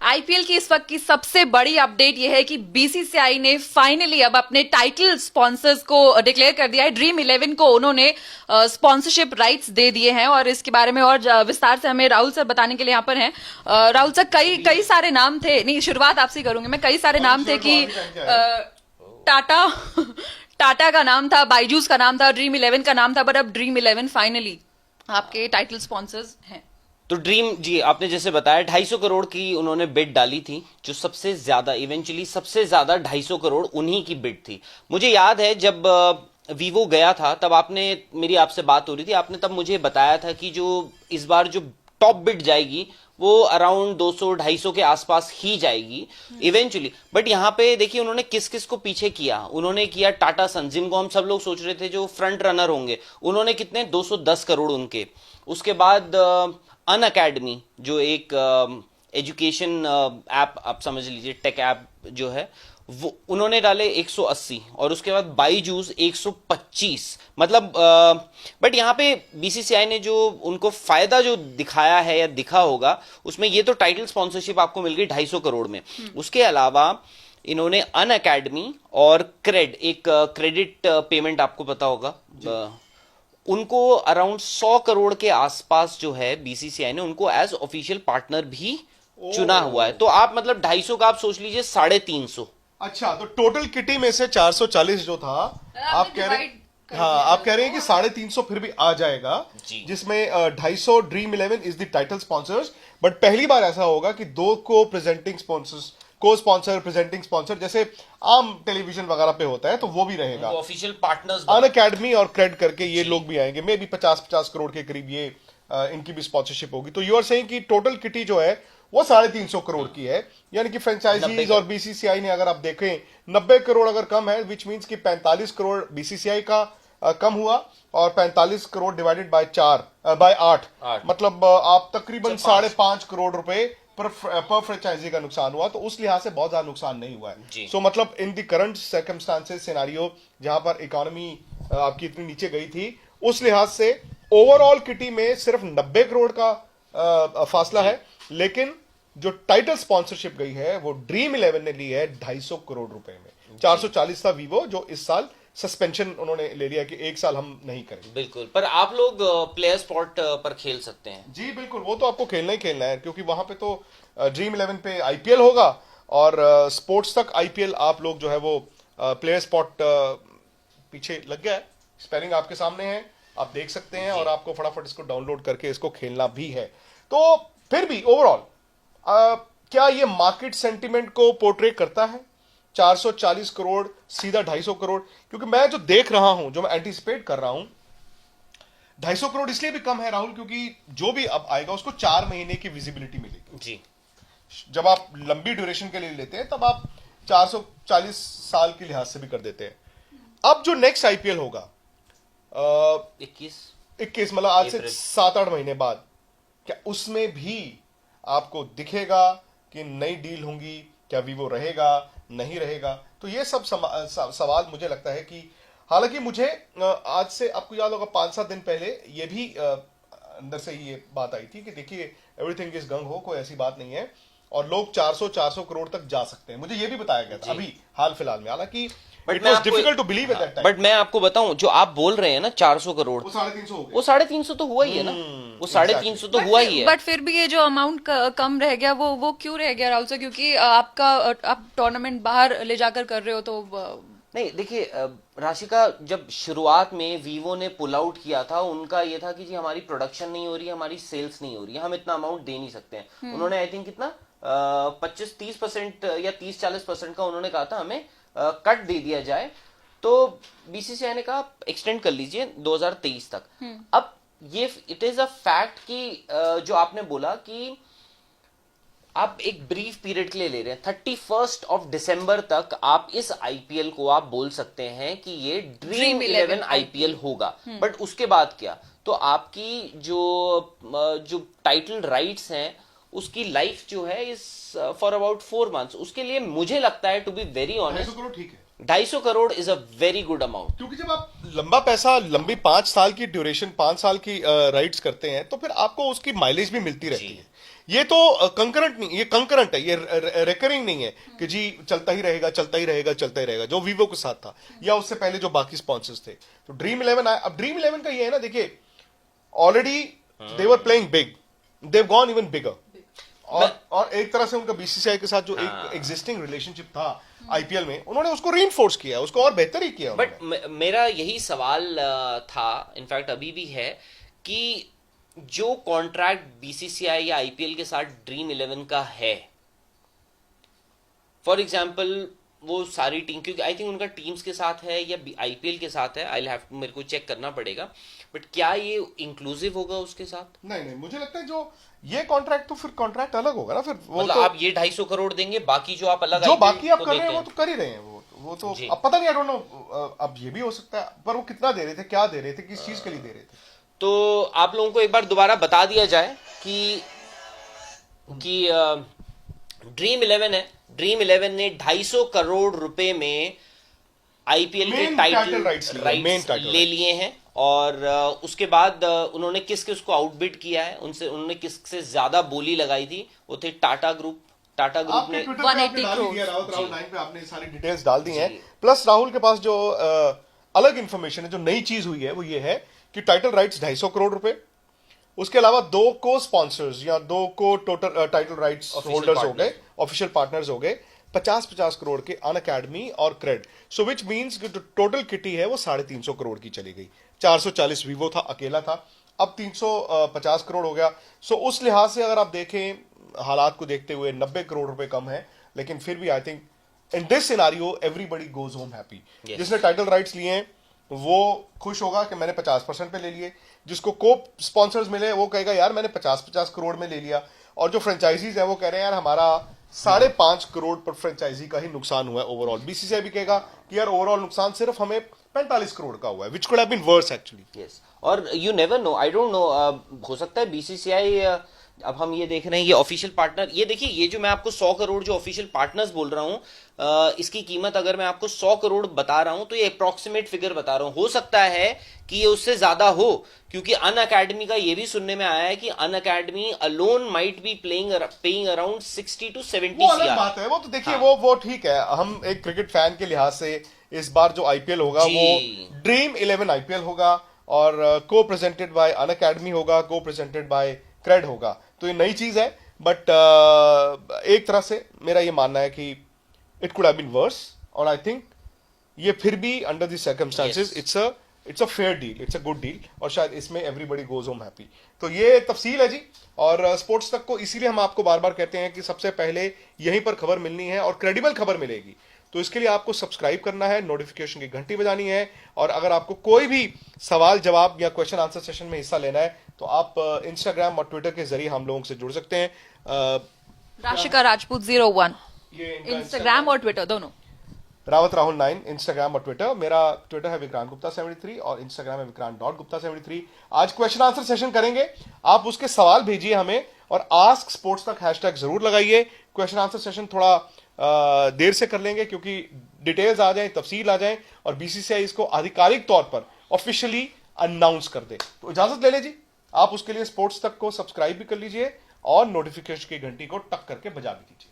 IPL की इस वक्त की सबसे बड़ी अपडेट यह है कि बीसीसीआई ने फाइनली अब अपने टाइटल स्पॉन्सर्स को डिक्लेयर कर दिया है। ड्रीम 11 को उन्होंने स्पॉन्सरशिप राइट्स दे दिए हैं और इसके बारे में और विस्तार से हमें राहुल सर बताने के लिए यहाँ पर हैं। राहुल सर, कई सारे नाम थे, नहीं शुरुआत आपसे ही करूंगी मैं। कई सारे नाम थे कि टाटा टाटा का नाम था, बाइजूस का नाम था, ड्रीम 11 का नाम था, बट अब ड्रीम 11 फाइनली आपके टाइटल स्पॉन्सर्स हैं। तो ड्रीम जी, आपने जैसे बताया 250 करोड़ की उन्होंने बिड डाली थी, जो सबसे ज्यादा इवेंचुअली सबसे ज्यादा 250 करोड़ उन्हीं की बिड थी। मुझे याद है जब वीवो गया था तब आपने, मेरी आपसे बात हो रही थी, आपने तब मुझे बताया था कि जो इस बार जो टॉप बिड जाएगी वो अराउंड 200-250 के आसपास ही जाएगी इवेंचुअली। बट यहाँ पे देखिए उन्होंने किस किस को पीछे किया। उन्होंने किया टाटा सन, जिनको हम सब लोग सोच रहे थे जो फ्रंट रनर होंगे, उन्होंने कितने 210 करोड़ उनके। उसके बाद अन अकेडमी, जो एक एजुकेशन ऐप आप समझ लीजिए, टेक ऐप जो है, वो उन्होंने डाले 180, और उसके बाद बाईजूस 125। मतलब बट यहाँ पे बीसीसीआई ने जो उनको फायदा जो दिखाया है या दिखा होगा, उसमें ये तो टाइटल स्पॉन्सरशिप आपको मिल गई 250 करोड़ में। उसके अलावा इन्होंने अन अकेडमी और क्रेड, एक क्रेडिट पेमेंट आपको पता होगा, उनको अराउंड 100 करोड़ के आसपास जो है बीसीसीआई ने उनको एज ऑफिशियल पार्टनर भी चुना हुआ है। तो आप मतलब 250 का आप सोच लीजिए 350। अच्छा, तो टोटल किटी में से 440 जो था, आप कह रहे हैं, हाँ आप कह रहे हैं कि 350 फिर भी आ जाएगा, जिसमें 250 dream 11 is the title sponsors. But पहली बार ऐसा होगा कि दो को प्रेजेंटिंग स्पॉन्सर्स, को स्पॉन्सर, प्रेजेंटिंग स्पॉन्सर, जैसे आम टेलीविजन वगैरह पे होता है, तो वो भी रहेगा। ऑफिशियल पार्टनर्स अन अकेडमी और क्रेड करके ये लोग भी आएंगे, मे भी 50-50 करोड़ के करीब ये इनकी भी स्पॉन्सरशिप होगी। तो यू आर सेइंग कि टोटल किटी जो है वो 350 करोड़ की है, यानी कि फ्रेंचाइजीज और बीसीसीआई ने, अगर आप देखें 90 करोड़ अगर कम है, विच मीन्स कि 45 करोड़ बीसीसीआई का कम हुआ, और 45 करोड़ डिवाइडेड बाय 8, मतलब आप तकरीबन 5.5 करोड़ रुपए पर फ्रेंचाइजी का नुकसान हुआ। तो उस लिहाज से बहुत ज्यादा नुकसान नहीं हुआ है। सो मतलब in the current circumstances scenario, जहां पर इकोनॉमी आपकी इतनी नीचे गई थी, उस लिहाज से ओवरऑल किटी में सिर्फ 90 करोड़ का फासला है। लेकिन जो टाइटल स्पॉन्सरशिप गई है वो ड्रीम 11 ने ली है 250 करोड़ रुपए में। 440 था वीवो, जो इस साल सस्पेंशन उन्होंने ले लिया कि 1 साल हम नहीं करेंगे। बिल्कुल, पर आप लोग प्लेयर स्पॉट पर खेल सकते हैं। जी बिल्कुल, वो तो आपको खेलना ही खेलना है, क्योंकि वहां पे तो ड्रीम 11 पे आईपीएल होगा, और स्पोर्ट्स तक आईपीएल आप लोग जो है वो प्लेयर स्पॉट पीछे लग गया है, स्पेलिंग आपके सामने है, आप देख सकते हैं, और आपको फटाफट इसको डाउनलोड करके इसको खेलना भी है। तो फिर भी ओवरऑल क्या ये मार्केट सेंटिमेंट को पोर्ट्रेट करता है? 440 करोड़ सीधा 250 करोड़, क्योंकि मैं जो देख रहा हूं, जो मैं एंटीसिपेट कर रहा हूं, 250 करोड़ इसलिए भी कम है राहुल, क्योंकि जो भी अब आएगा उसको 4 महीने की विजिबिलिटी मिलेगी जी। जब आप लंबी ड्यूरेशन के लिए लेते हैं तब आप 440 साल के लिहाज से भी कर देते हैं। अब जो नेक्स्ट आईपीएल होगा 21 मतलब आज से 7-8 महीने बाद, क्या उसमें भी आपको दिखेगा कि नई डील होंगी? क्या वीवो रहेगा, नहीं रहेगा? तो ये सब सवाल मुझे लगता है कि, हालांकि मुझे आज से, आपको याद होगा 5-7 दिन पहले ये भी अंदर से ये बात आई थी कि देखिए एवरीथिंग इज गंग हो, कोई ऐसी बात नहीं है, और लोग 400 करोड़ तक जा सकते हैं। मुझे ये भी बताया गया था अभी हाल फिलहाल में, हालांकि it was difficult to believe at that time. But मैं आपको बताऊं, जो आप बोल रहे हैं ना 400 करोड़, वो 350 हो गया, वो 350 तो हुआ ही है ना, वो 350 तो हुआ ही है। बट फिर भी ये जो अमाउंट कम रह गया, वो क्यों रह गया राहुल सर? क्योंकि आप टूर्नामेंट बाहर ले जाकर कर रहे हो, तो नहीं देखिए, राशिका, जब शुरुआत में वीवो ने पुल आउट किया था, उनका ये था कि जी हमारी प्रोडक्शन नहीं हो रही है, हमारी सेल्स नहीं हो रही है, हम इतना अमाउंट दे नहीं सकते हैं। उन्होंने आई थिंक कितना 25-30% या 30-40% का उन्होंने कहा था हमें कट दे दिया जाए। तो बीसीसीआई ने कहा एक्सटेंड कर लीजिए 2023 तक। अब ये इट इज अ फैक्ट कि जो आपने बोला कि आप एक ब्रीफ पीरियड के लिए ले रहे हैं, 31 दिसंबर तक आप इस आईपीएल को आप बोल सकते हैं कि ये ड्रीम 11 आईपीएल होगा। बट उसके बाद क्या? तो आपकी जो टाइटल राइट्स हैं उसकी लाइफ जो है इस फॉर अबाउट 4 मंथ्स, उसके लिए मुझे लगता है, to be very honest, 250 crore ठीक है। 250 crore is a very good amount. क्योंकि जब आप लंबा पैसा, लंबी 5 साल की ड्यूरेशन, 5 साल की राइट्स करते हैं, तो फिर आपको उसकी माइलेज भी मिलती रहती है। ये तो कंकरेंट नहीं, ये कंकरेंट है, ये रिकरिंग नहीं है कि जी चलता ही रहेगा, चलता ही रहेगा, चलता ही रहेगा, जो वीवो के साथ था या उससे पहले जो बाकी स्पॉन्सर्स थे। तो ड्रीम 11 आया। अब ड्रीम 11 का ये है ना, देखिए already they were playing big, they've gone even bigger. और एक तरह से उनका बीसीसीआई के साथ जो एक एग्जिस्टिंग रिलेशनशिप था आईपीएल में, उन्होंने उसको रीइंफोर्स किया, उसको और बेहतर ही किया। बट मेरा यही सवाल था, इनफैक्ट अभी भी है, कि जो कॉन्ट्रैक्ट बीसीसीआई या आईपीएल के साथ ड्रीम 11 का है, फॉर एग्जाम्पल वो सारी टीम, क्योंकि आई थिंक उनका टीम्स के साथ है या आईपीएल के साथ है, आई हैव, मेरे को चेक करना पड़ेगा, बट क्या ये इंक्लूसिव होगा उसके साथ? नहीं, मुझे लगता है जो ये कॉन्ट्रैक्ट, तो फिर कॉन्ट्रैक्ट अलग होगा ना फिर। वो मतलब तो आप ये 250 करोड़ देंगे, बाकी जो आप अलग जो IPL बाकी आप को कर रहे हैं देते वो तो कर ही रहे हैं। वो तो जी। अब पता नहीं, आई डोंट नो, अब ये भी हो सकता है, पर वो कितना दे रहे थे, क्या दे रहे थे, किस चीज के लिए दे रहे थे। तो आप लोगों को एक बार दोबारा बता दिया जाए कि ड्रीम 11 है, ड्रीम 11 ने 250 करोड़ रुपए में आईपीएल के Main title title rights rights ले लिए हैं, और उसके बाद उन्होंने किस किस को आउटबिड किया है, उन्होंने किससे ज्यादा बोली लगाई थी, वो थे टाटा ग्रुप आपने ने। ट्विटर पे आपने 180 डाल ही दिया, करोड़। राहुल 9 पे आपने सारी डिटेल्स डाल दी हैं। प्लस राहुल के पास जो अलग इंफॉर्मेशन है, जो नई चीज हुई है, वो ये है कि टाइटल राइट्स 250 करोड़ रुपए, उसके अलावा 2 को स्पॉन्सर्स या 2 को टोटल टाइटल राइट्स होल्डर्स हो गए, ऑफिशियल पार्टनर्स हो गए, 50-50 करोड़ के अन अकेडमी और क्रेड। सो विच मींस कि जो टोटल किटी है वो 350 करोड़ की चली गई। 440 वीवो था, अकेला था, अब 350 करोड़ हो गया। सो उस लिहाज से अगर आप देखें, हालात को देखते हुए 90 करोड़ रुपए कम है, लेकिन फिर भी I think in this scenario everybody goes home happy. जिसने टाइटल राइट्स लिए हैं वो खुश होगा कि मैंने 50% पे ले लिए, जिसको को स्पॉन्सर्स मिले वो कहेगा यार मैंने 50-50 करोड़ में ले लिया, और जो फ्रेंचाइजीज है वो कह रहे हैं यार हमारा 5.5 करोड़ पर फ्रेंचाइजी का ही नुकसान हुआ है ओवरऑल। बीसीसीआई भी कहेगा कि यार ओवरऑल नुकसान सिर्फ हमें 45 करोड़ का हुआ है, which could have been worse actually. Yes, और you never know, I don't know, हो सकता है बीसीसीआई, अब हम ये देख रहे हैं ये ऑफिशियल पार्टनर, ये देखिए, ये जो मैं आपको 100 करोड़ जो ऑफिशियल पार्टनर्स बोल रहा हूं, इसकी कीमत अगर मैं आपको 100 करोड़ बता रहा हूं तो ये अप्रॉक्सीमेट फिगर बता रहा हूं, हो सकता है कि ये उससे ज्यादा हो, क्योंकि अन अकेडमी का ये भी सुनने में आया है कि an academy alone might be paying around 60 to 70 वो अलग बात है, वो तो देखिए वो ठीक है। हम एक क्रिकेट फैन के लिहाज से इस बार जो आईपीएल होगा वो ड्रीम 11 आईपीएल होगा, और को प्रेजेंटेड बाय अन अकेडमी होगा, को प्रेजेंटेड बाय क्रेड होगा, तो ये नई चीज है। बट एक तरह से मेरा ये मानना है कि it could have been worse, और आई थिंक ये फिर भी under the circumstances it's a fair deal, it's a good deal, और शायद इसमें एवरीबडी गोज होम हैप्पी। तो ये तफसील है जी। और स्पोर्ट्स तक को इसीलिए हम आपको बार बार कहते हैं कि सबसे पहले यहीं पर खबर मिलनी है और क्रेडिबल खबर मिलेगी। तो इसके लिए आपको सब्सक्राइब करना है, नोटिफिकेशन की घंटी बजानी है, और अगर आपको कोई भी सवाल जवाब या क्वेश्चन आंसर सेशन में हिस्सा लेना है तो आप इंस्टाग्राम और ट्विटर के जरिए हम लोगों से जुड़ सकते हैं। राशिका राजपूत 01, ये इनका इंस्टाग्राम और ट्विटर दोनों। रावत राहुल 9 इंस्टाग्राम और ट्विटर। मेरा ट्विटर है विक्रांत गुप्ता 73 और इंस्टाग्राम है विक्रांत.गुप्ता 73। आज क्वेश्चन आंसर सेशन करेंगे, आप उसके सवाल भेजिए हमें, और आस्क स्पोर्ट्स तक हैशटैग जरूर लगाइए। क्वेश्चन आंसर सेशन थोड़ा देर से कर लेंगे क्योंकि डिटेल्स आ जाएं, तफसील आ जाएं, और बीसीसीआई इसको आधिकारिक तौर पर ऑफिशियली अनाउंस कर दे। तो इजाजत ले ले जी, आप उसके लिए स्पोर्ट्स तक को सब्सक्राइब भी कर लीजिए और नोटिफिकेशन की घंटी को टक करके बजा भी दीजिए।